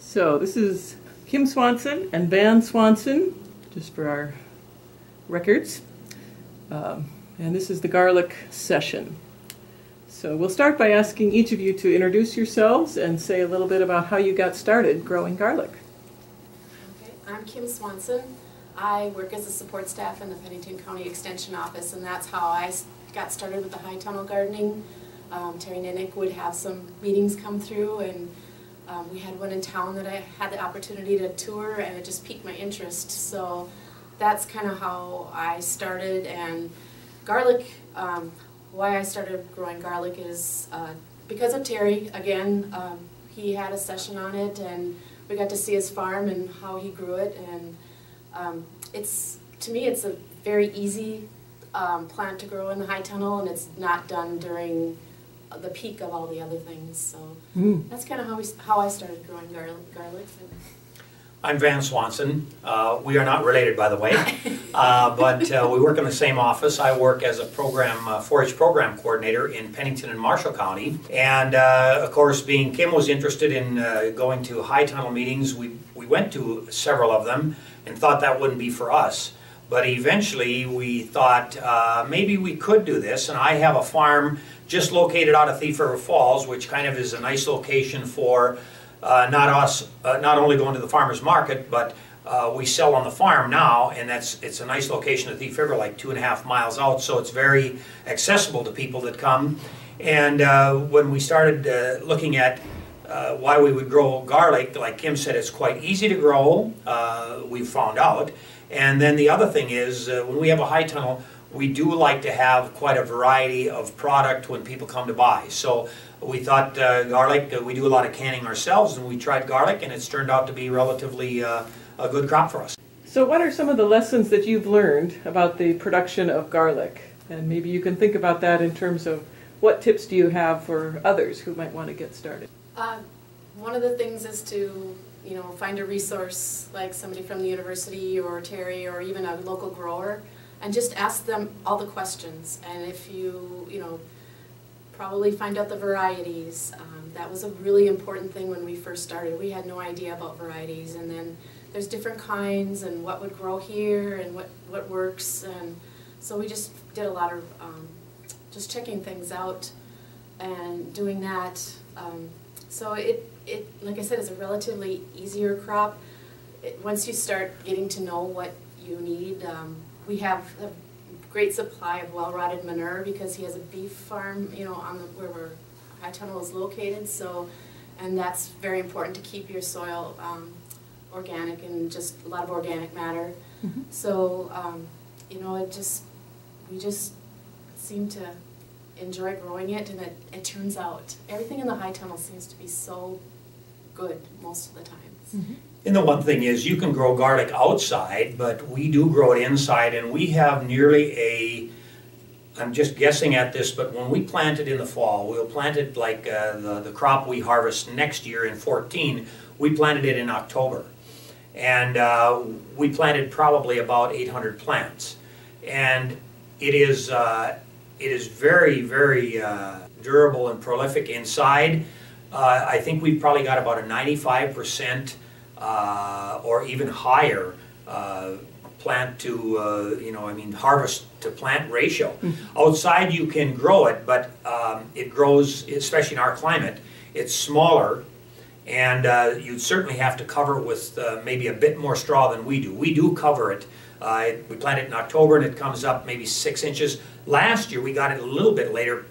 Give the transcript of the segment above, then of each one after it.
So this is Kim Swanson and Van Swanson, just for our records. And this is the garlic session. So we'll start by asking each of you to introduce yourselves and say a little bit about how you got started growing garlic. Okay, I'm Kim Swanson. I work as a support staff in the Pennington County Extension Office, and that's how I got started with the high tunnel gardening. Terry Ninick would have some meetings come through, and we had one in town that I had the opportunity to tour, and it just piqued my interest. So that's kind of how I started. And garlic, why I started growing garlic is because of Terry. Again, he had a session on it, and we got to see his farm and how he grew it. And to me, it's a very easy plant to grow in the high tunnel, and it's not done during the peak of all the other things. So that's kind of how I started growing garlic. I'm Van Swanson. We are not related, by the way, but we work in the same office. I work as a 4-H program coordinator in Pennington and Marshall County. And of course, being Kim was interested in going to high tunnel meetings, we went to several of them and thought that wouldn't be for us. But eventually we thought maybe we could do this, and I have a farm just located out of Thief River Falls, which kind of is a nice location for not only going to the farmer's market, but we sell on the farm now, and it's a nice location at Thief River, like 2.5 miles out, so it's very accessible to people that come. And when we started looking at why we would grow garlic, like Kim said, it's quite easy to grow, we found out. And then the other thing is, when we have a high tunnel, we do like to have quite a variety of product when people come to buy. So we thought garlic, we do a lot of canning ourselves, and we tried garlic, and it's turned out to be relatively a good crop for us. So what are some of the lessons that you've learned about the production of garlic? And maybe you can think about that in terms of what tips do you have for others who might want to get started? One of the things is to find a resource like somebody from the university or Terry or even a local grower, and just ask them all the questions. And if you probably find out the varieties. That was a really important thing when we first started. We had no idea about varieties, and then there's different kinds and what would grow here and what works. And so we just did a lot of just checking things out and doing that. So it like I said, is a relatively easier crop. Once you start getting to know what you need, we have a great supply of well-rotted manure because he has a beef farm, on where our high tunnel is located. So, and that's very important to keep your soil organic and just a lot of organic matter. Mm-hmm. So, we just seem to enjoy growing it, and it turns out everything in the high tunnel seems to be so good most of the time. Mm-hmm. And the one thing is, you can grow garlic outside, but we do grow it inside, and we have nearly I'm just guessing at this, but when we plant it in the fall, we'll plant it like the crop we harvest next year in 14, we planted it in October. And we planted probably about 800 plants. And it is very, very durable and prolific inside. I think we've probably got about a 95% or even higher plant to, harvest to plant ratio. Mm-hmm. Outside you can grow it, but it grows, especially in our climate, it's smaller, and you'd certainly have to cover it with maybe a bit more straw than we do. We do cover it. We plant it in October, and it comes up maybe 6 inches. Last year we got it a little bit later,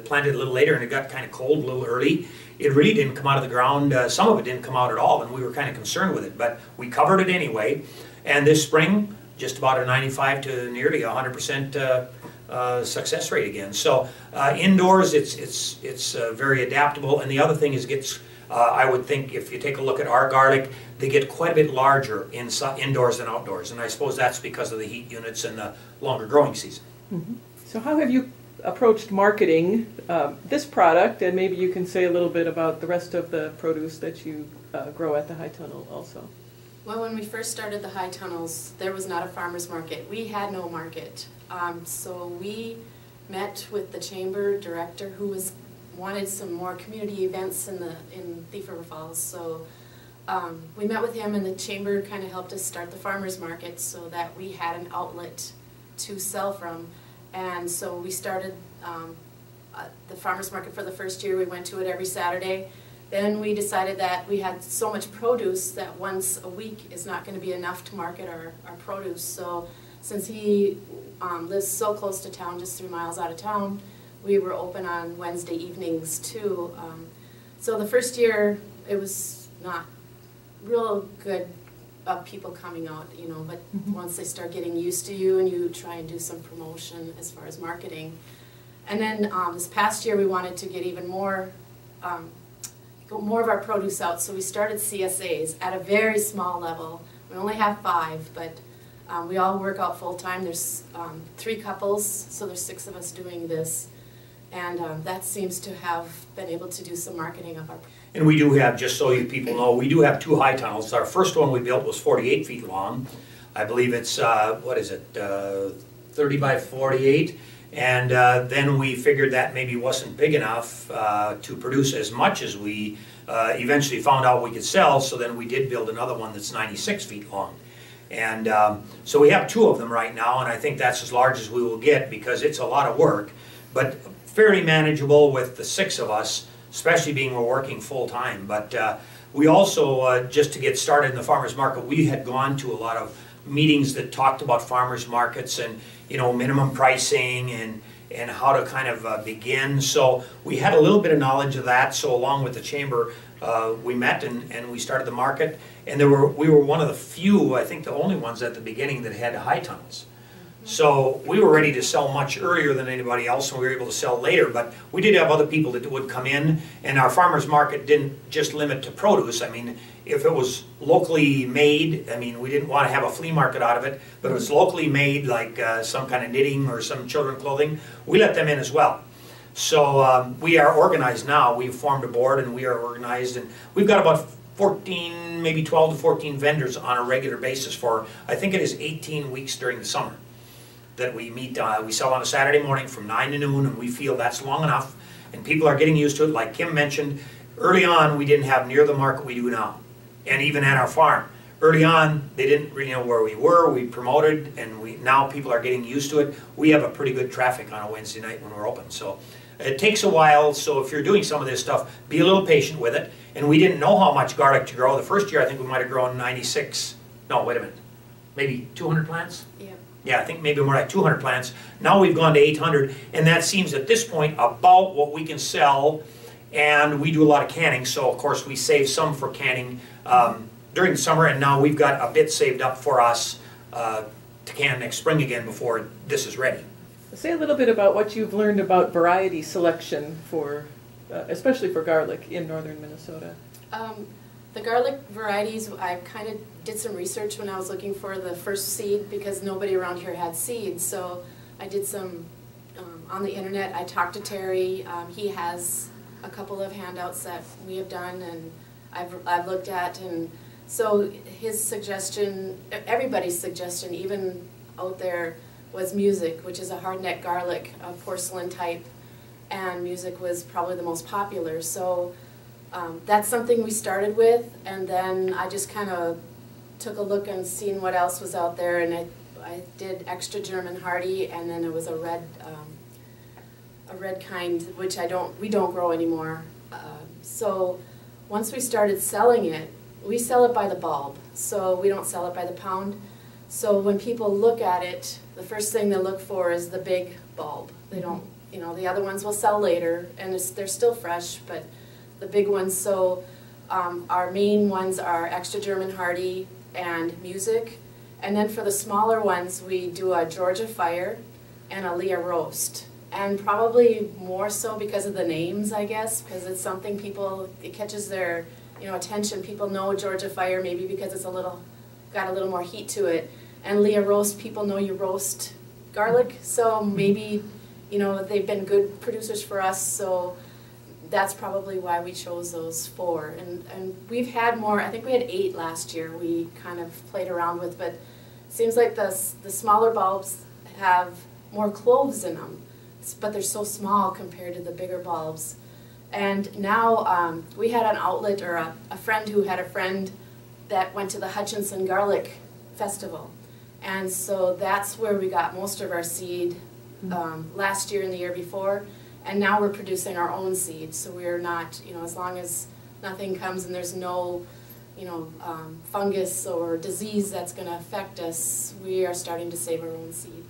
planted a little later, and it got kind of cold a little early. It really didn't come out of the ground. Some of it didn't come out at all, and we were kind of concerned with it, but we covered it anyway. And this spring, just about a 95 to nearly 100% success rate again. So indoors, it's very adaptable. And the other thing is, I would think if you take a look at our garlic, they get quite a bit larger indoors than outdoors. And I suppose that's because of the heat units and the longer growing season. Mm-hmm. So how have you approached marketing this product, and maybe you can say a little bit about the rest of the produce that you grow at the high tunnel also? Well, when we first started the high tunnels, there was not a farmer's market. We had no market. So we met with the chamber director, who wanted some more community events in Thief River Falls. So we met with him, and the chamber kind of helped us start the farmers market so that we had an outlet to sell from. And so we started the farmers market for the first year. We went to it every Saturday. Then we decided that we had so much produce that once a week is not going to be enough to market our produce. So since he lives so close to town, just 3 miles out of town, we were open on Wednesday evenings too. So the first year it was not real good of people coming out, you know, but once they start getting used to you and you try and do some promotion as far as marketing. And then this past year we wanted to get even more of our produce out, so we started CSAs at a very small level. We only have 5, but we all work out full-time. There's 3 couples, so there's 6 of us doing this. And that seems to have been able to do some marketing of our. And we do have, just so you people know, we do have 2 high tunnels. Our first one we built was 48 feet long. I believe it's, what is it, 30 by 48. And then we figured that maybe wasn't big enough to produce as much as we eventually found out we could sell, so then we did build another one that's 96 feet long. And so we have 2 of them right now, and I think that's as large as we will get because it's a lot of work, but fairly manageable with the 6 of us, especially being we're working full-time. But we also, just to get started in the farmers market, we had gone to a lot of meetings that talked about farmers markets and, you know, minimum pricing and how to kind of begin. So we had a little bit of knowledge of that. So along with the chamber, we met and we started the market. And we were one of the few, I think the only ones at the beginning that had high tunnels. So we were ready to sell much earlier than anybody else, and we were able to sell later. But we did have other people that would come in, and our farmers market didn't just limit to produce. I mean, if it was locally made, I mean, we didn't want to have a flea market out of it, but it was locally made, like some kind of knitting or some children's clothing, we let them in as well. So we are organized now. We've formed a board, and we are organized, and we've got about 14, maybe 12 to 14 vendors on a regular basis for, I think it is 18 weeks during the summer that we meet. We sell on a Saturday morning from 9 to noon, and we feel that's long enough, and people are getting used to it. Like Kim mentioned, early on we didn't have near the market we do now, and even at our farm. Early on, they didn't really know where we were. We promoted, and now people are getting used to it. We have a pretty good traffic on a Wednesday night when we're open. So it takes a while, so if you're doing some of this stuff, be a little patient with it. And we didn't know how much garlic to grow. The first year I think we might have grown 96, no, wait a minute, maybe 200 plants? Yeah. Yeah, I think maybe more like 200 plants. Now we've gone to 800, and that seems at this point about what we can sell. And we do a lot of canning, so of course we save some for canning during the summer, and now we've got a bit saved up for us to can next spring again before this is ready. Say a little bit about what you've learned about variety selection for, especially for garlic in northern Minnesota. The garlic varieties, I kind of did some research when I was looking for the first seed because nobody around here had seeds. So I did some on the internet. I talked to Terry. He has a couple of handouts that we have done and I've looked at. And so his suggestion, everybody's suggestion, even out there, was music, which is a hardneck garlic, a porcelain type. And music was probably the most popular. So that's something we started with, and then I just kind of took a look and seen what else was out there, and I did extra German hardy, and then it was a red kind, which we don't grow anymore. So once we started selling it, we sell it by the bulb, so we don't sell it by the pound. So when people look at it, the first thing they look for is the big bulb. They don't, you know, the other ones will sell later, and they're still fresh, but the big ones. So our main ones are extra German hardy and music, and then for the smaller ones we do a Georgia Fire and a Leah roast, and probably more so because of the names, I guess, because it's something it catches their attention. People know Georgia Fire maybe because it's got a little more heat to it, and Leah roast, people know you roast garlic, so maybe they've been good producers for us, so that's probably why we chose those 4. And we've had more. I think we had 8 last year we kind of played around with, but it seems like the smaller bulbs have more cloves in them, but they're so small compared to the bigger bulbs. And now we had an outlet, or a friend who had a friend that went to the Hutchinson Garlic Festival. And so that's where we got most of our seed last year and the year before. And now we're producing our own seed. So we're not, you know, as long as nothing comes and there's no, you know, fungus or disease that's going to affect us, we are starting to save our own seed.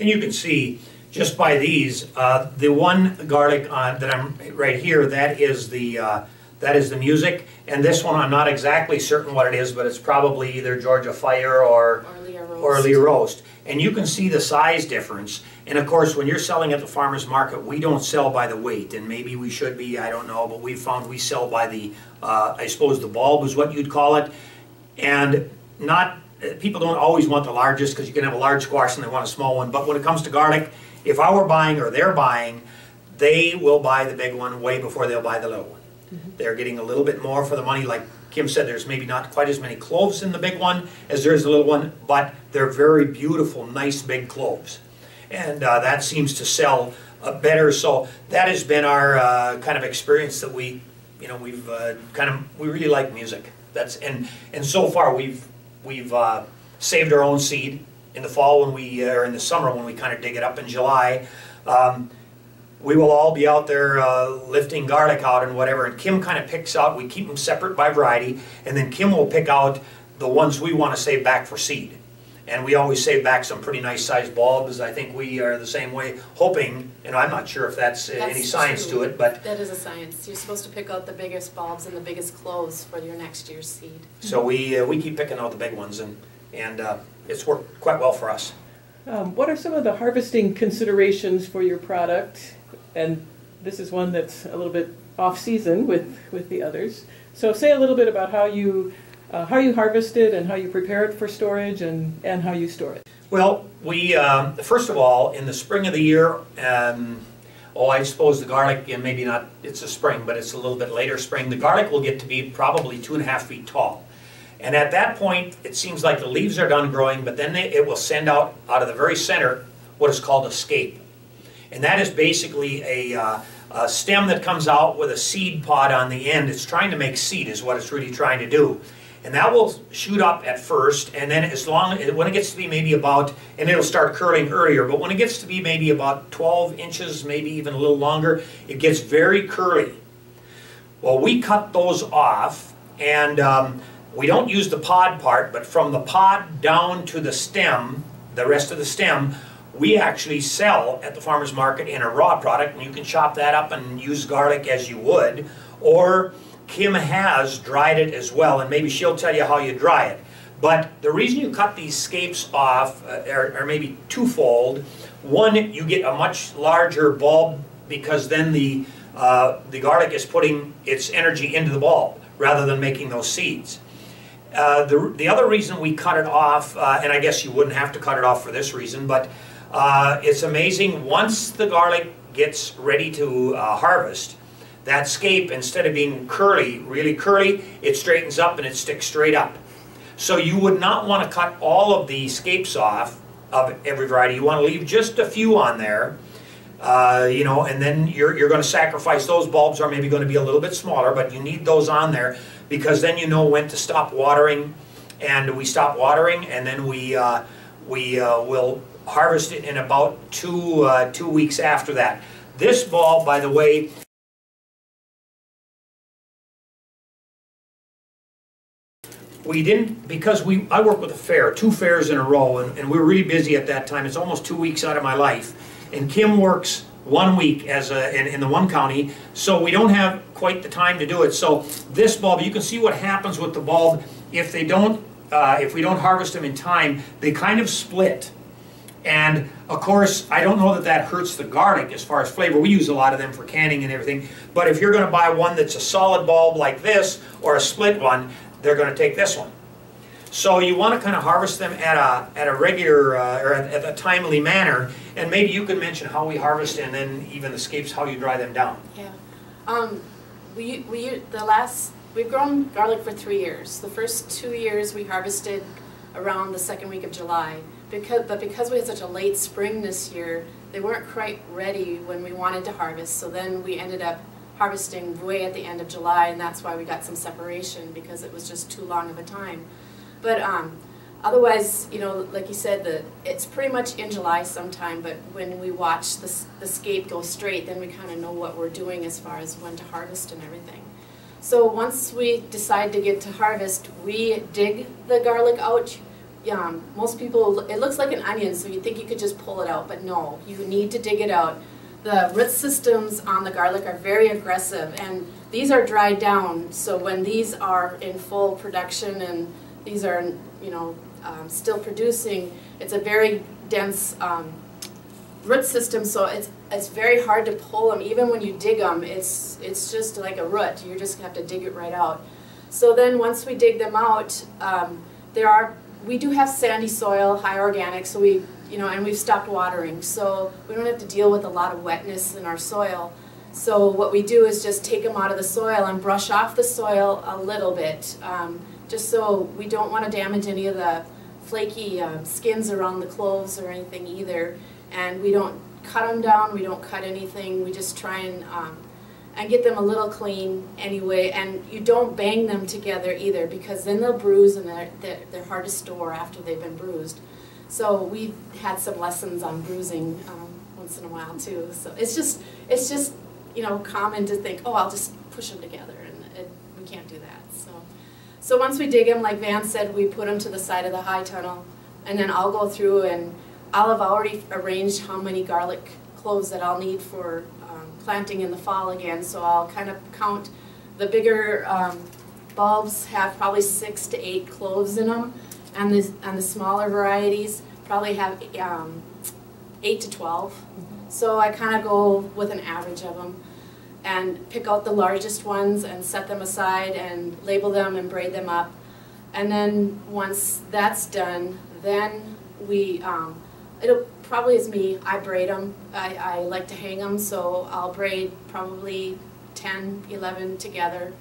And you can see just by these, the one garlic that I'm right here, that is the music, and this one I'm not exactly certain what it is, but it's probably either Georgia Fire or Leah Roast. And you can see the size difference. And of course, when you're selling at the farmer's market, we don't sell by the weight, and maybe we should be, I don't know, but we found we sell by the, I suppose the bulb is what you'd call it, and not, people don't always want the largest because you can have a large squash and they want a small one, but when it comes to garlic, if I were buying or they're buying, they will buy the big one way before they'll buy the little one. They're getting a little bit more for the money. Like Kim said, there's maybe not quite as many cloves in the big one as there is the little one, but they're very beautiful, nice big cloves. And that seems to sell better. So that has been our kind of experience that we, you know, we really like music. That's and so far we've saved our own seed in the fall when we, or in the summer when we kind of dig it up in July. We will all be out there lifting garlic out and whatever, and Kim kind of picks out, we keep them separate by variety, and then Kim will pick out the ones we want to save back for seed. And we always save back some pretty nice sized bulbs. I think we are the same way, hoping, and I'm not sure if that's any science to it, but... That is a science. You're supposed to pick out the biggest bulbs and the biggest cloves for your next year's seed. So we keep picking out the big ones, and it's worked quite well for us. What are some of the harvesting considerations for your product? And this is one that's a little bit off-season with the others. So say a little bit about how you harvest it and how you prepare it for storage and how you store it. Well, we, first of all, in the spring of the year, I suppose the garlic, and maybe not, it's a spring, but it's a little bit later spring, the garlic will get to be probably 2.5 feet tall. And at that point, it seems like the leaves are done growing, but then it will send out of the very center what is called a scape. And that is basically a stem that comes out with a seed pod on the end. It's trying to make seed is what it's really trying to do. And that will shoot up at first, and then when it gets to be maybe about, and it'll start curling earlier, but when it gets to be maybe about 12 inches, maybe even a little longer, it gets very curly. Well, we cut those off, and we don't use the pod part, but from the pod down to the stem, the rest of the stem, we actually sell at the farmer's market in a raw product, and you can chop that up and use garlic as you would, or Kim has dried it as well, and maybe she'll tell you how you dry it. But the reason you cut these scapes off are maybe twofold. One, you get a much larger bulb because then the garlic is putting its energy into the bulb rather than making those seeds. The other reason we cut it off, and I guess you wouldn't have to cut it off for this reason, but it's amazing, once the garlic gets ready to harvest, that scape, instead of being curly, really curly, it straightens up and it sticks straight up. So you would not want to cut all of the scapes off of every variety. You want to leave just a few on there, you know, and then you're going to sacrifice those bulbs, are maybe going to be a little bit smaller, but you need those on there because then you know when to stop watering. And we stop watering, and then we will harvest it in about 2 weeks after that. This bulb, by the way, we didn't, because I work with a fair, 2 fairs in a row, and we were really busy at that time. It's almost 2 weeks out of my life. And Kim works 1 week in the one county, so we don't have quite the time to do it. So this bulb, you can see what happens with the bulb if we don't harvest them in time. They kind of split. And of course, I don't know that hurts the garlic as far as flavor. We use a lot of them for canning and everything. But if you're going to buy one that's a solid bulb like this or a split one, they're going to take this one. So you want to kind of harvest them at a regular or at a timely manner. And maybe you could mention how we harvest, and then even the scapes, how you dry them down. Yeah, we've grown garlic for 3 years. The first 2 years we harvested around the second week of July. Because we had such a late spring this year, they weren't quite ready when we wanted to harvest. So then we ended up harvesting way at the end of July, and that's why we got some separation, because it was just too long of a time. But otherwise, you know, like you said, it's pretty much in July sometime, but when we watch the scape go straight, then we kind of know what we're doing as far as when to harvest and everything. So once we decide to get to harvest, we dig the garlic out. Most people, it looks like an onion, so you think you could just pull it out, but no, you need to dig it out. The root systems on the garlic are very aggressive, and these are dried down, so when these are in full production and these are, you know, still producing, it's a very dense root system, so it's very hard to pull them. Even when you dig them, it's just like a root. You just have to dig it right out. So then once we dig them out, we do have sandy soil, high organic, so we, you know, and we've stopped watering, so we don't have to deal with a lot of wetness in our soil. So what we do is just take them out of the soil and brush off the soil a little bit, just so we don't want to damage any of the flaky skins around the cloves or anything either. And we don't cut them down, we don't cut anything, we just try and get them a little clean anyway. And you don't bang them together either, because then they'll bruise and they're hard to store after they've been bruised. So we've had some lessons on bruising once in a while too. So it's just you know, common to think, oh, I'll just push them together, and we can't do that. So once we dig them, like Van said, we put them to the side of the high tunnel, and then I'll go through and I'll have already arranged how many garlic cloves that I'll need for planting in the fall again. So I'll kind of count. The bigger bulbs have probably 6 to 8 cloves in them, and the smaller varieties probably have 8 to 12. So I kind of go with an average of them and pick out the largest ones and set them aside and label them and braid them up. And then once that's done, then we, it'll probably is me, I braid them. I like to hang them, so I'll braid probably 10, 11 together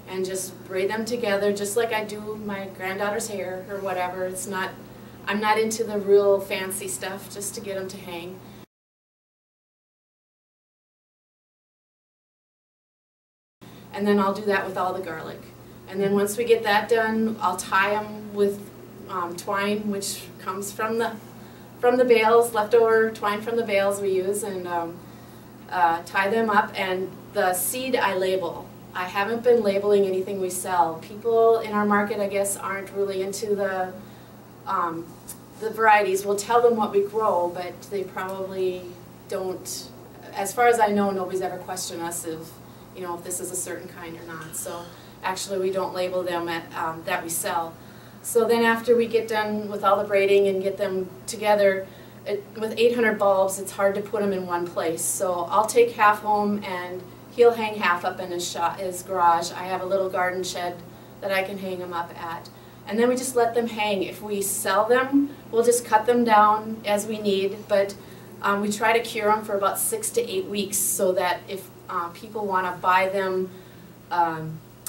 and just braid them together just like I do my granddaughter's hair or whatever. It's not, I'm not into the real fancy stuff, just to get them to hang. And then I'll do that with all the garlic. And then once we get that done, I'll tie them with twine, which comes from the bales, leftover twine from the bales we use, and tie them up. And the seed I label. I haven't been labeling anything we sell. People in our market, I guess, aren't really into the varieties. We'll tell them what we grow, but they probably don't. As far as I know, nobody's ever questioned us if, you know, if this is a certain kind or not. So actually we don't label them that we sell. So then after we get done with all the braiding and get them together, with 800 bulbs, it's hard to put them in one place. So I'll take half home and he'll hang half up in his garage. I have a little garden shed that I can hang them up at. And then we just let them hang. If we sell them, we'll just cut them down as we need, but we try to cure them for about 6 to 8 weeks, so that if people want to buy them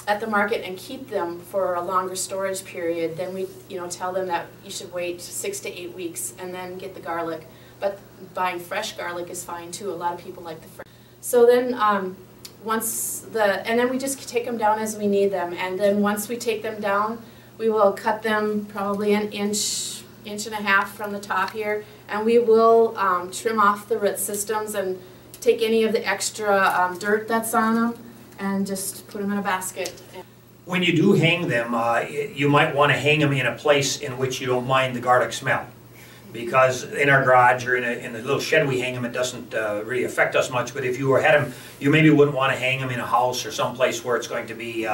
at the market and keep them for a longer storage period, then we, you know, tell them that you should wait 6 to 8 weeks and then get the garlic. But buying fresh garlic is fine too. A lot of people like the fresh. So then and then we just take them down as we need them. And then once we take them down, we will cut them probably an inch and a half from the top here, and we will trim off the root systems and take any of the extra dirt that's on them and just put them in a basket. When you do hang them, you might want to hang them in a place in which you don't mind the garlic smell. Because in our garage or in the little shed we hang them, it doesn't really affect us much. But if you had them, you maybe wouldn't want to hang them in a house or someplace where it's going to be,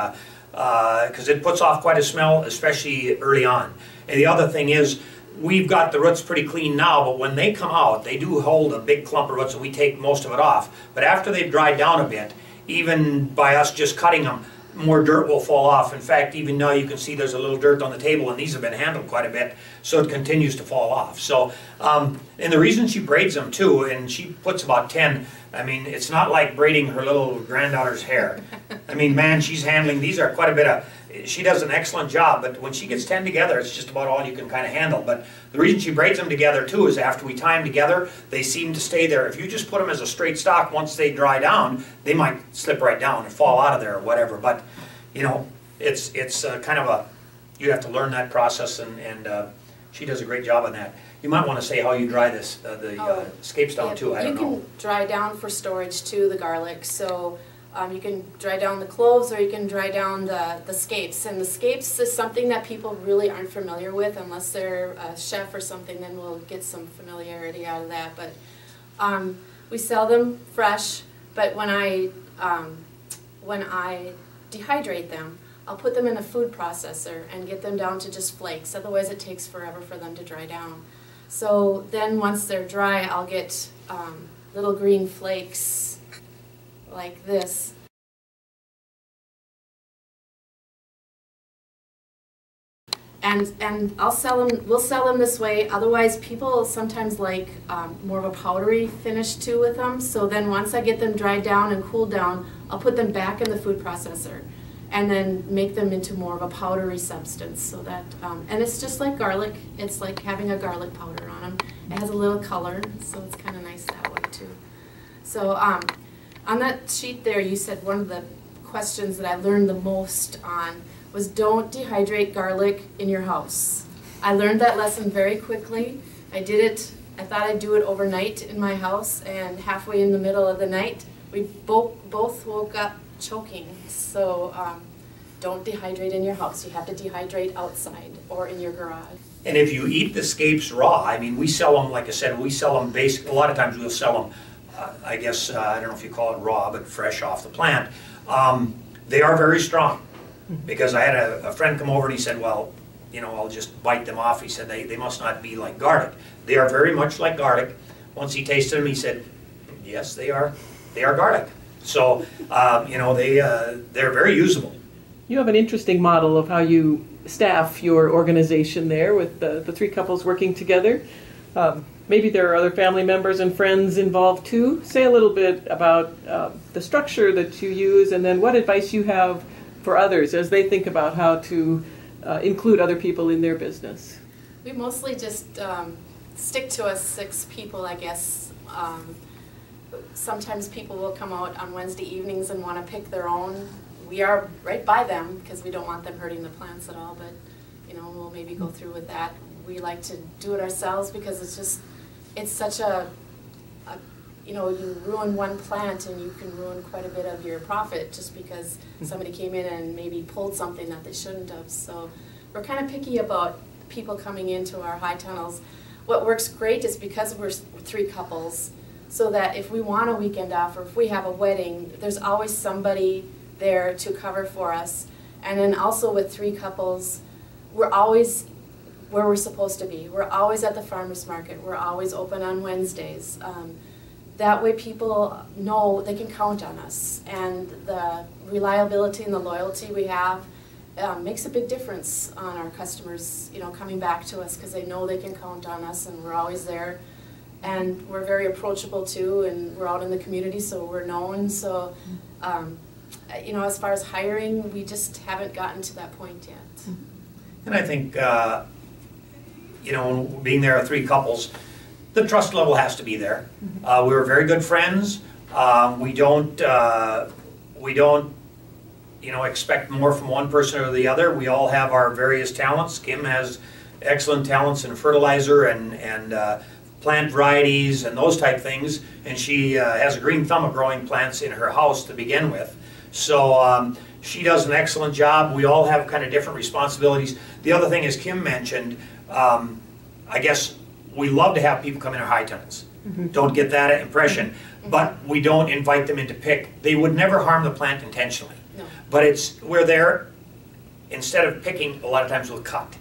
because it puts off quite a smell, especially early on. And the other thing is, we've got the roots pretty clean now, but when they come out, they do hold a big clump of roots, and we take most of it off. But after they've dried down a bit, even by us just cutting them, more dirt will fall off. In fact, even now you can see there's a little dirt on the table, and these have been handled quite a bit, so it continues to fall off. So, and the reason she braids them too, and she puts about 10, I mean, it's not like braiding her little granddaughter's hair. I mean, man, she's handling, these are quite a bit of, she does an excellent job, but when she gets 10 together, it's just about all you can kind of handle. But the reason she braids them together too is after we tie them together, they seem to stay there. If you just put them as a straight stalk, once they dry down, they might slip right down and fall out of there or whatever. But, you know, it's kind of a, you have to learn that process, and she does a great job on that. You might want to say how you dry this, the scapes down too, I don't know. You can dry down for storage too, the garlic. So you can dry down the cloves, or you can dry down the scapes. And the scapes is something that people really aren't familiar with, unless they're a chef or something, then we'll get some familiarity out of that. But we sell them fresh, but when I dehydrate them, I'll put them in a food processor and get them down to just flakes. Otherwise it takes forever for them to dry down. So then once they're dry, I'll get little green flakes like this. And I'll sell them, we'll sell them this way. Otherwise people sometimes like more of a powdery finish too with them. So then once I get them dried down and cooled down, I'll put them back in the food processor and then make them into more of a powdery substance, so that, and it's just like garlic. It's like having a garlic powder on them. It has a little color, so it's kind of nice that way too. So on that sheet there, you said one of the questions that I learned the most on was don't dehydrate garlic in your house. I learned that lesson very quickly. I did it, I thought I'd do it overnight in my house, and halfway in the middle of the night, we both woke up choking. So don't dehydrate in your house. You have to dehydrate outside or in your garage. And if you eat the scapes raw, I mean, we sell them, like I said, we sell them a lot of times we'll sell them, I guess, I don't know if you call it raw, but fresh off the plant. They are very strong, because I had a friend come over and he said, well, you know, I'll just bite them off. He said, they must not be like garlic. They are very much like garlic. Once he tasted them, he said, yes, they are garlic. So, you know, they're very usable. You have an interesting model of how you staff your organization there with the three couples working together. Maybe there are other family members and friends involved too. Say a little bit about the structure that you use, and then what advice you have for others as they think about how to include other people in their business. We mostly just stick to us 6 people, I guess. Sometimes people will come out on Wednesday evenings and want to pick their own. We are right by them because we don't want them hurting the plants at all, but you know, we'll maybe go through with that. We like to do it ourselves because it's such a you know, you ruin one plant and you can ruin quite a bit of your profit just because somebody came in and maybe pulled something that they shouldn't have. So we're kind of picky about people coming into our high tunnels. What works great is because we're 3 couples, so that if we want a weekend off or if we have a wedding, there's always somebody there to cover for us. And then also with 3 couples, we're always where we're supposed to be. We're always at the farmer's market. We're always open on Wednesdays. That way people know they can count on us. And the reliability and the loyalty we have makes a big difference on our customers, you know, coming back to us because they know they can count on us and we're always there. And we're very approachable too, and we're out in the community, so we're known. So, you know, as far as hiring, we just haven't gotten to that point yet. And I think, you know, being there are 3 couples, the trust level has to be there. We were very good friends. We don't, you know, expect more from one person or the other. We all have our various talents. Kim has excellent talents in fertilizer and plant varieties and those type things, and she has a green thumb of growing plants in her house to begin with. So she does an excellent job. We all have kind of different responsibilities. The other thing, as Kim mentioned, I guess we love to have people come in our high tunnels. Don't get that impression, but we don't invite them in to pick. They would never harm the plant intentionally. No. But we're there, instead of picking, a lot of times we'll cut.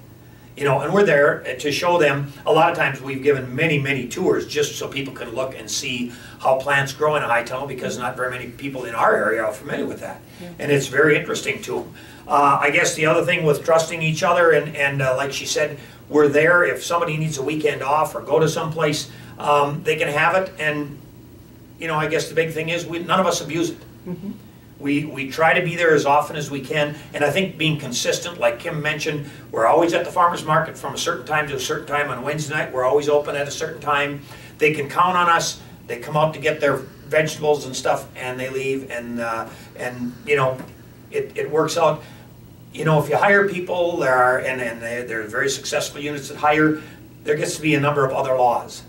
You know, and we're there to show them. A lot of times we've given many tours just so people can look and see how plants grow in a high tunnel, because not very many people in our area are familiar with that. Yeah. And it's very interesting to them. I guess the other thing with trusting each other, and like she said, we're there if somebody needs a weekend off or go to someplace, they can have it. And, you know, I guess the big thing is none of us abuse it. We try to be there as often as we can, and I think being consistent, like Kim mentioned, we're always at the farmer's market from a certain time to a certain time. On Wednesday night, we're always open at a certain time. They can count on us. They come out to get their vegetables and stuff, and they leave, and you know, it works out. You know, if you hire people, there are very successful units that hire, there gets to be a number of other laws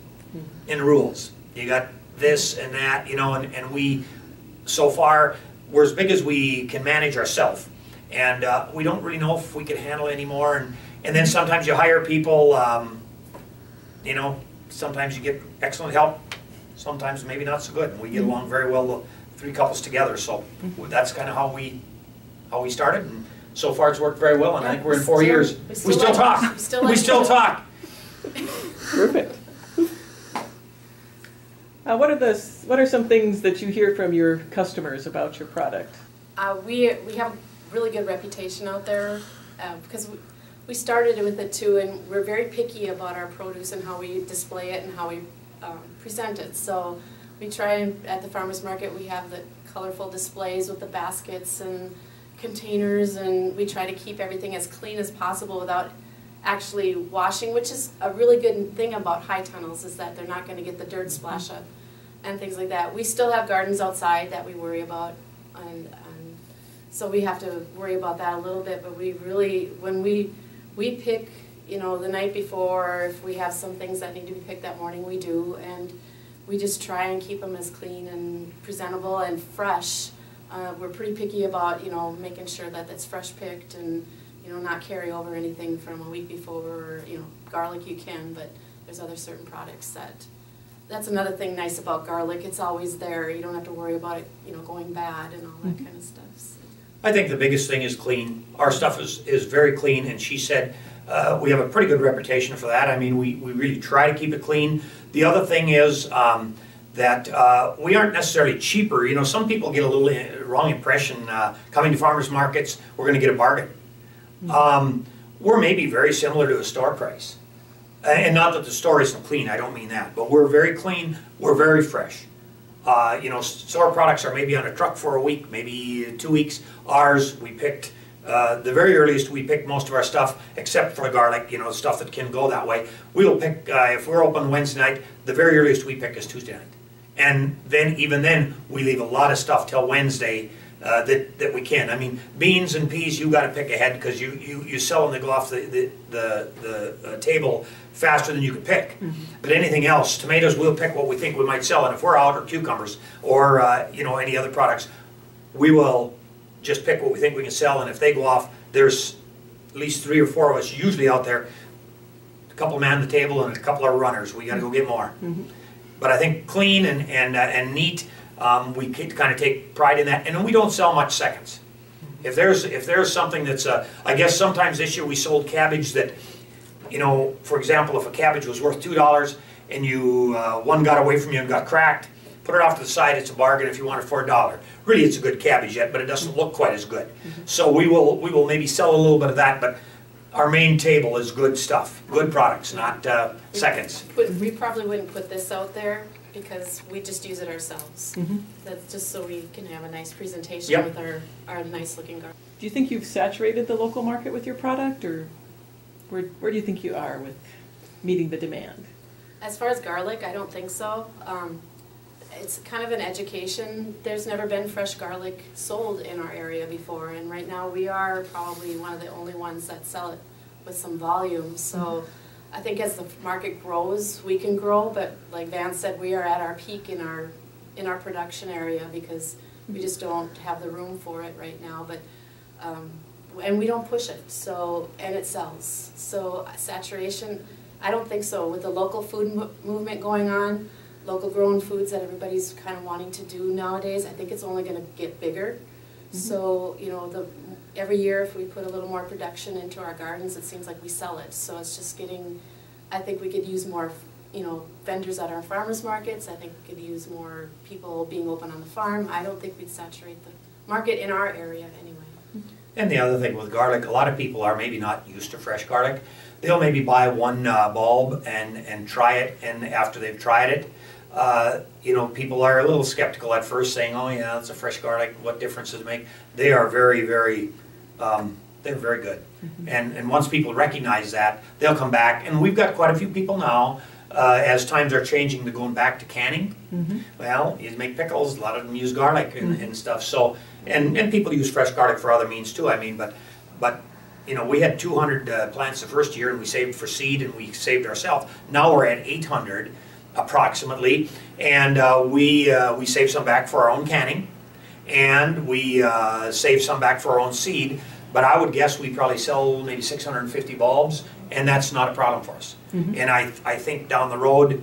and rules. You got this and that, you know, and we, so far, we're as big as we can manage ourselves. And we don't really know if we can handle any more. And then sometimes you hire people, you know, sometimes you get excellent help, sometimes maybe not so good. And we get along very well, the three couples together. So that's kind of how we started. And so far it's worked very well. And I think we're in 4 years. We still talk. We still talk. Perfect. What are some things that you hear from your customers about your product? We have a really good reputation out there because we started with it too, and we're very picky about our produce and how we display it and how we present it. So we try, and at the farmers market we have the colorful displays with the baskets and containers, and we try to keep everything as clean as possible without actually washing, which is a really good thing about high tunnels, is that they're not going to get the dirt splash up and things like that. We still have gardens outside that we worry about, and so we have to worry about that a little bit, but we really, when we pick, you know, the night before, if we have some things that need to be picked that morning, we do, and we just try and keep them as clean and presentable and fresh. We're pretty picky about, you know, making sure that it's fresh picked and, you know, not carry over anything from a week before, or, you know, garlic you can, but there's other certain products that's another thing nice about garlic. It's always there. You don't have to worry about it, you know, going bad and all that kind of stuff. So. I think the biggest thing is clean. Our stuff is very clean, and she said we have a pretty good reputation for that. I mean, we really try to keep it clean. The other thing is that we aren't necessarily cheaper. You know, some people get a little wrong impression coming to farmers markets, we're going to get a bargain. We're maybe very similar to a store price. And not that the store isn't clean, I don't mean that, but we're very clean, we're very fresh. You know, store products are maybe on a truck for a week, maybe 2 weeks. Ours, we picked, the very earliest we picked most of our stuff, except for the garlic, you know, stuff that can go that way. We'll pick, if we're open Wednesday night, the very earliest we pick is Tuesday night. And then, even then, we leave a lot of stuff till Wednesday that we can. I mean, beans and peas, you got to pick ahead because you sell them, they go off the table faster than you can pick. But anything else, tomatoes, we'll pick what we think we might sell, and if we're out, or cucumbers, or you know, any other products, we will just pick what we think we can sell, and if they go off, there's at least 3 or 4 of us usually out there. A couple man the table and a couple of runners. We got to go get more. But I think clean and neat. We kind of take pride in that, and we don't sell much seconds. If there's something that's I guess sometimes this year we sold cabbage that, you know, for example, if a cabbage was worth $2 and you one got away from you and got cracked, put it off to the side. It's a bargain if you want it for $1. Really, it's a good cabbage yet, but it doesn't look quite as good. So we will maybe sell a little bit of that, but our main table is good stuff, good products, not seconds. We probably wouldn't put this out there because we just use it ourselves. That's just so we can have a nice presentation with our nice looking garden. Do you think you've saturated the local market with your product, or where do you think you are with meeting the demand? As far as garlic, I don't think so. It's kind of an education. There's never been fresh garlic sold in our area before, and right now we are probably one of the only ones that sell it with some volume. So I think as the market grows, we can grow, but like Van said, we are at our peak in our production area because we just don't have the room for it right now. But and we don't push it, so, and it sells. So saturation, I don't think so. With the local food movement going on, local grown foods that everybody's kind of wanting to do nowadays, I think it's only going to get bigger. So, you know, every year if we put a little more production into our gardens, it seems like we sell it. So it's just getting, I think we could use more, you know, vendors at our farmers markets. I think we could use more people being open on the farm. I don't think we'd saturate the market in our area anyway. And the other thing with garlic, a lot of people are maybe not used to fresh garlic. They'll maybe buy one bulb and try it, and after they've tried it, you know, people are a little skeptical at first, saying, "Oh yeah, it's a fresh garlic. What difference does it make?" They are very, very, they're very good. And once people recognize that, they'll come back. And we've got quite a few people now, as times are changing, they're going back to canning. Well, you make pickles. A lot of them use garlic and stuff. So, and people use fresh garlic for other means too. I mean, but you know, we had 200 plants the first year, and we saved for seed, and we saved ourselves. Now we're at 800. Approximately, and we save some back for our own canning, and we save some back for our own seed. But I would guess we probably sell maybe 650 bulbs, and that's not a problem for us. And I think down the road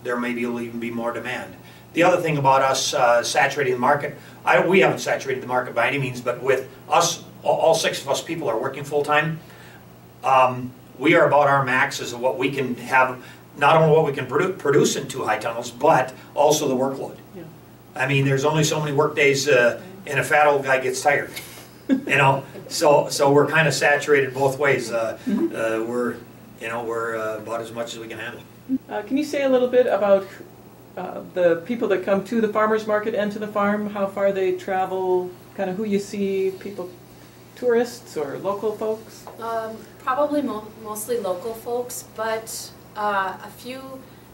there maybe will even be more demand. The other thing about us saturating the market, we haven't saturated the market by any means, but with us, all 6 of us people are working full time. We are about our max as of what we can have. Not only what we can produce in 2 high tunnels, but also the workload. Yeah. I mean, there's only so many work days, and a fat old guy gets tired. You know, so we're kind of saturated both ways. We're about as much as we can handle. Can you say a little bit about the people that come to the farmers market and to the farm? How far they travel? Kind of who you see? People, tourists or local folks? Probably mostly local folks, but. A few,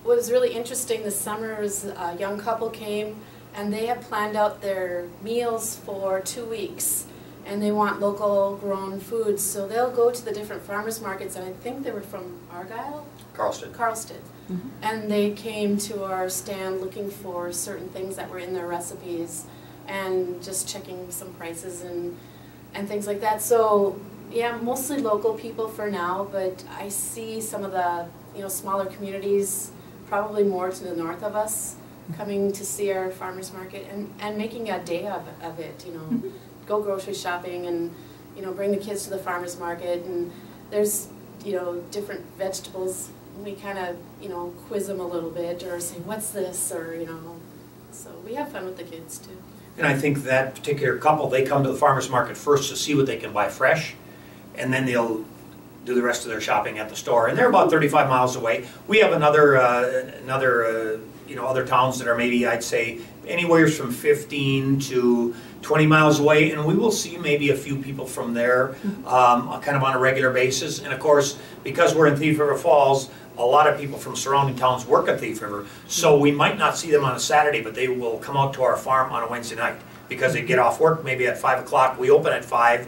what was really interesting this summer is a young couple came and they have planned out their meals for 2 weeks, and they want local grown foods, so they'll go to the different farmers markets, and I think they were from Argyle? Carlston. And they came to our stand looking for certain things that were in their recipes and just checking some prices and things like that. So yeah, mostly local people for now, but I see some of the smaller communities, probably more to the north of us, coming to see our farmers market and making a day of it, go grocery shopping and, bring the kids to the farmers market, and there's, different vegetables. We kind of, quiz them a little bit or say, what's this, or, so we have fun with the kids too. And I think that particular couple, they come to the farmers market first to see what they can buy fresh, and then they'll do the rest of their shopping at the store, and they're about 35 miles away. We have other towns that are maybe, I'd say, anywhere from 15 to 20 miles away, and we will see maybe a few people from there kind of on a regular basis. And of course, because we're in Thief River Falls, a lot of people from surrounding towns work at Thief River, so we might not see them on a Saturday, but they will come out to our farm on a Wednesday night because they get off work maybe at 5 o'clock. We open at 5.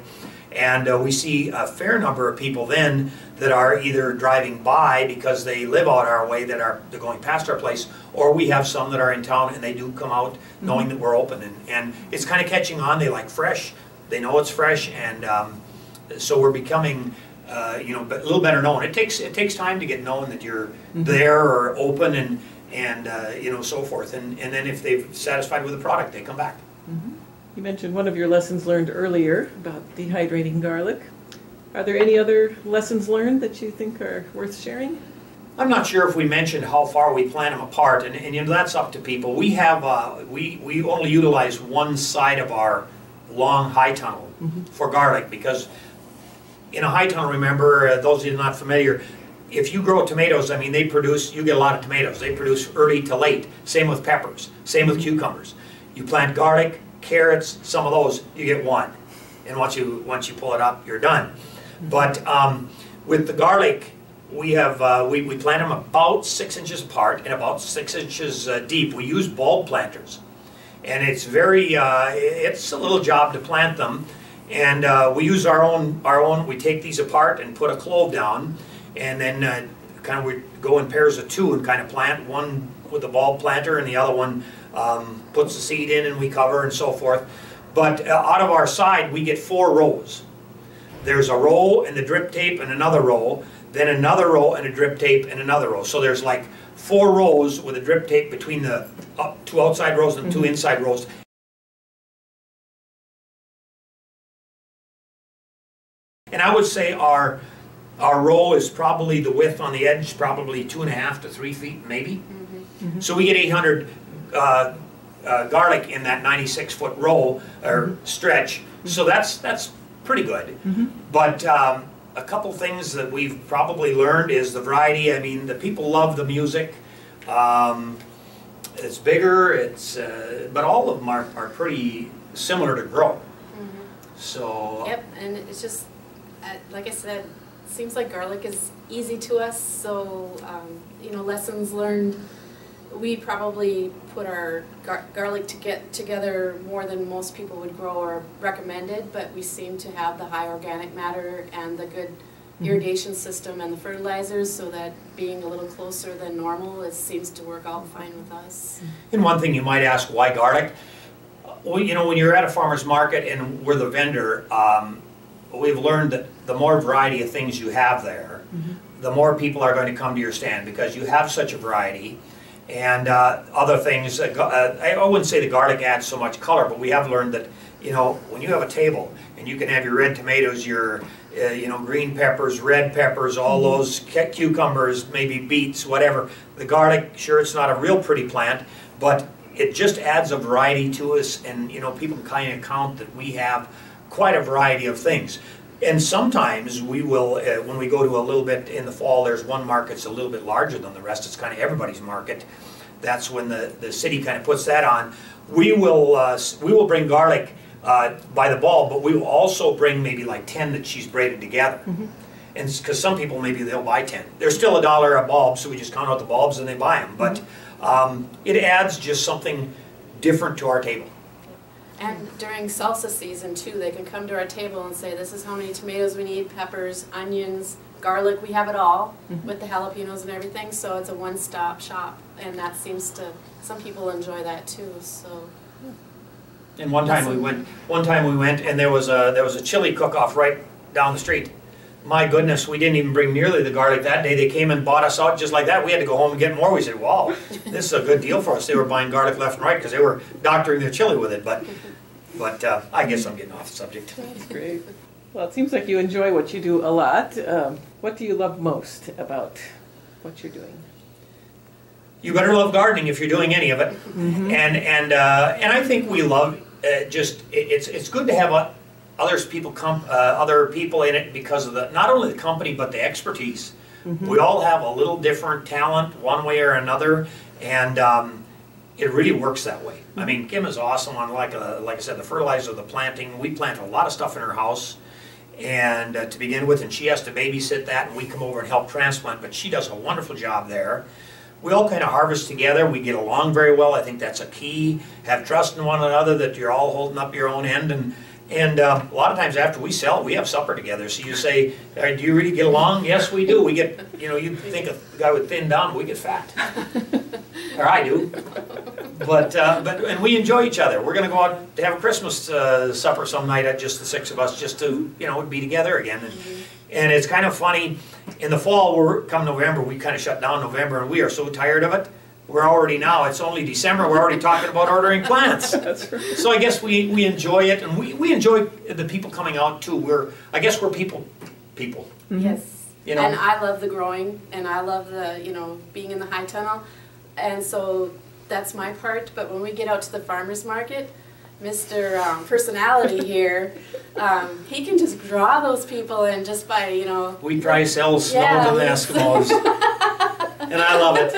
And we see a fair number of people then that are either driving by because they live out our way, they're going past our place, or we have some that are in town and they do come out knowing that we're open. And it's kind of catching on. They like fresh. They know it's fresh, and so we're becoming a little better known. It takes time to get known that you're there or open and so forth. And then if they're satisfied with the product, they come back. You mentioned one of your lessons learned earlier about dehydrating garlic. Are there any other lessons learned that you think are worth sharing? I'm not sure if we mentioned how far we plant them apart, and that's up to people. We have we only utilize one side of our long high tunnel for garlic, because in a high tunnel, remember, those of you not familiar, if you grow tomatoes, I mean, you get a lot of tomatoes. They produce early to late. Same with peppers. Same with cucumbers. You plant garlic, carrots, some of those, you get one. And once you pull it up, you're done. But with the garlic, we have we plant them about 6 inches apart and about 6 inches deep. We use bulb planters, and it's it's a little job to plant them. And we use our own. We take these apart and put a clove down, and then we go in pairs of 2 and kind of plant, one with a bulb planter and the other one puts the seed in, and we cover and so forth. But out of our side, we get 4 rows. There's a row and the drip tape and another row, then another row and a drip tape and another row. So there's like 4 rows with a drip tape between the 2 outside rows and 2 inside rows. And I would say our row is probably, the width on the edge, probably 2.5 to 3 feet maybe. So we get 800 garlic in that 96-foot row or stretch. So that's pretty good. But a couple things that we've probably learned is the variety. I mean, the people love the music. it's bigger. But all of them are pretty similar to grow. So. Yep, and it's just, like I said, it seems like garlic is easy to us, so, lessons learned. We probably put our garlic together more than most people would grow or recommended, but we seem to have the high organic matter and the good irrigation system and the fertilizers, so that being a little closer than normal, it seems to work out fine with us. And one thing you might ask, why garlic? Well, when you're at a farmer's market and we're the vendor, we've learned that the more variety of things you have there, the more people are going to come to your stand, because you have such a variety. And other things, I wouldn't say the garlic adds so much color, but we have learned that, when you have a table and you can have your red tomatoes, your green peppers, red peppers, all those cucumbers, maybe beets, whatever. The garlic, sure, it's not a real pretty plant, but it just adds a variety to us, and people can kind of count that we have quite a variety of things. And sometimes we will, when we go to a little bit in the fall, there's one market that's a little bit larger than the rest. It's kind of everybody's market. That's when the city kind of puts that on. We will bring garlic by the bulb, but we will also bring maybe like 10 that she's braided together. And because some people, maybe they'll buy 10. They're still $1 a bulb, so we just count out the bulbs and they buy them. But it adds just something different to our table. And during salsa season too, they can come to our table and say, this is how many tomatoes we need, peppers, onions, garlic, we have it all with the jalapenos and everything, so it's a one-stop shop, and that seems to, some people enjoy that too, so. And one time we went and there was a chili cook-off right down the street. My goodness, we didn't even bring nearly the garlic that day. They came and bought us out just like that. We had to go home and get more. We said, wow, this is a good deal for us. They were buying garlic left and right because they were doctoring their chili with it. But I guess I'm getting off the subject. That's great. Well, it seems like you enjoy what you do a lot. What do you love most about what you're doing? You better love gardening if you're doing any of it. And I think we love it's good to have other people in it because of not only the company but the expertise. We all have a little different talent one way or another, and it really works that way. I mean, Kim is awesome on like I said, the fertilizer, the planting. We plant a lot of stuff in her house, and to begin with, and she has to babysit that, and we come over and help transplant. But she does a wonderful job there. We all kind of harvest together. We get along very well. I think that's a key. Have trust in one another, that you're all holding up your own end. And a lot of times after we sell, we have supper together. So you say, do you really get along? Yes, we do. We get, you think a guy would thin down, we get fat. Or I do. And we enjoy each other. We're going to go out to have a Christmas supper some night at just the 6 of us, just to, be together again. And it's kind of funny. In the fall, come November, we kind of shut down November, and we are so tired of it. We're already now, it's only December, we're already talking about ordering plants. That's right. So I guess we enjoy it, and we enjoy the people coming out too. I guess we're people. Yes. And I love the growing, and I love the, being in the high tunnel. And so that's my part, but when we get out to the farmer's market, Mr. Personality here, he can just draw those people in just by, We try to sell snow to the Eskimos, and I love it.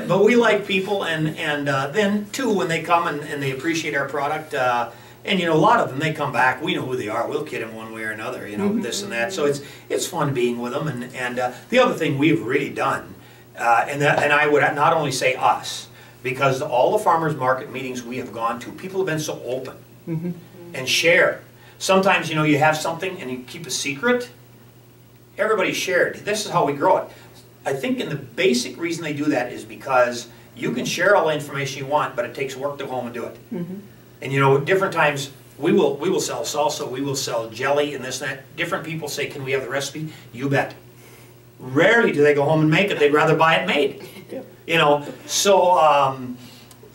But we like people, and then too, when they come and they appreciate our product, and a lot of them, they come back, we know who they are, we'll kid them one way or another, this and that, so it's fun being with them. And the other thing we've really done, and I would not only say us, because all the farmers market meetings we have gone to, people have been so open and share. Sometimes you have something and you keep a secret. Everybody shared. This is how we grow it. I think in the basic reason they do that is because you can share all the information you want, but it takes work to go home and do it. And different times we will sell salsa, we will sell jelly and this and that. Different people say, can we have the recipe? You bet. Rarely do they go home and make it. They'd rather buy it made. So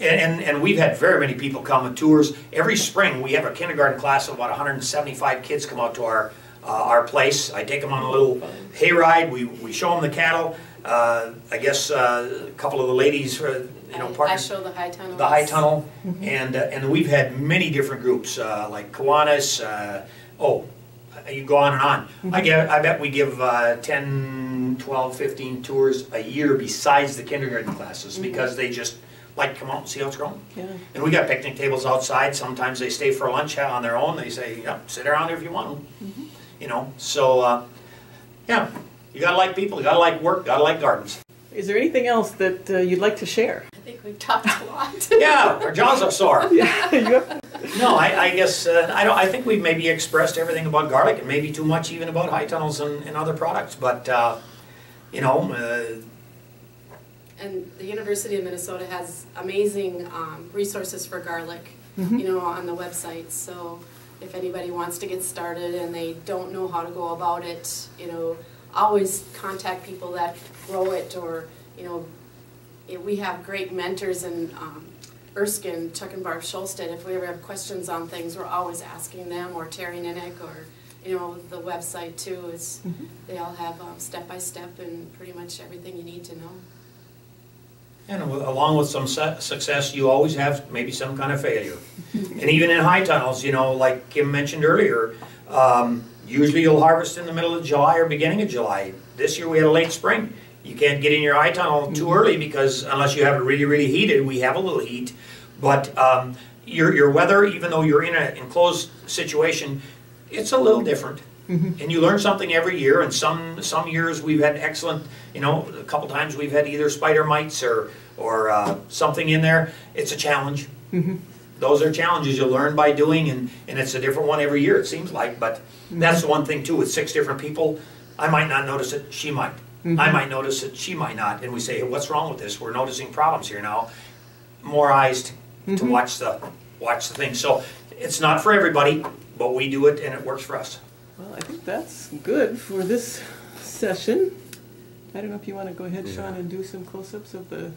and we've had very many people come on tours. Every spring we have a kindergarten class of about 175 kids come out to our place. I take them on a little hayride. We show them the cattle. I guess a couple of the ladies, I show the high tunnel. The high tunnel, and we've had many different groups like Kiwanis. you go on and on. I bet we give 10, 12, 15 tours a year besides the kindergarten classes because they just like to come out and see how it's growing. Yeah. And we got picnic tables outside. Sometimes they stay for lunch on their own. They say, "Yep, sit around if you want to." You know, so yeah, you gotta like people, you gotta like work, gotta like gardens. Is there anything else that you'd like to share? I think we've talked a lot. Yeah, our jaws are sore. Yeah, you have- No, I guess I think we've maybe expressed everything about garlic and maybe too much even about high tunnels and other products. But you know. And the University of Minnesota has amazing resources for garlic, you know, on the website. So if anybody wants to get started and they don't know how to go about it, you know, always contact people that grow it, or, you know, we have great mentors in Erskine, Chuck and Barb Scholstedt. If we ever have questions on things, we're always asking them, or Terry Ninick, or, you know, the website too is, they all have step-by-step and pretty much everything you need to know. And along with some success, you always have maybe some kind of failure. And even in high tunnels, you know, like Kim mentioned earlier, usually you'll harvest in the middle of July or beginning of July. This year we had a late spring. You can't get in your high tunnel too early because unless you have it really, really heated, we have a little heat. But your weather, even though you're in an enclosed situation, it's a little different. And you learn something every year, and some years we've had excellent, you know, a couple times we've had either spider mites or something in there. It's a challenge. Those are challenges you learn by doing, and it's a different one every year, it seems like. But that's the one thing too, with 6 different people, I might not notice it, she might. I might notice it, she might not. And we say, hey, what's wrong with this? We're noticing problems here now. More eyes to watch the thing. So it's not for everybody, but we do it and it works for us. Well, I think that's good for this session. I don't know if you want to go ahead, Sean, and do some close-ups of the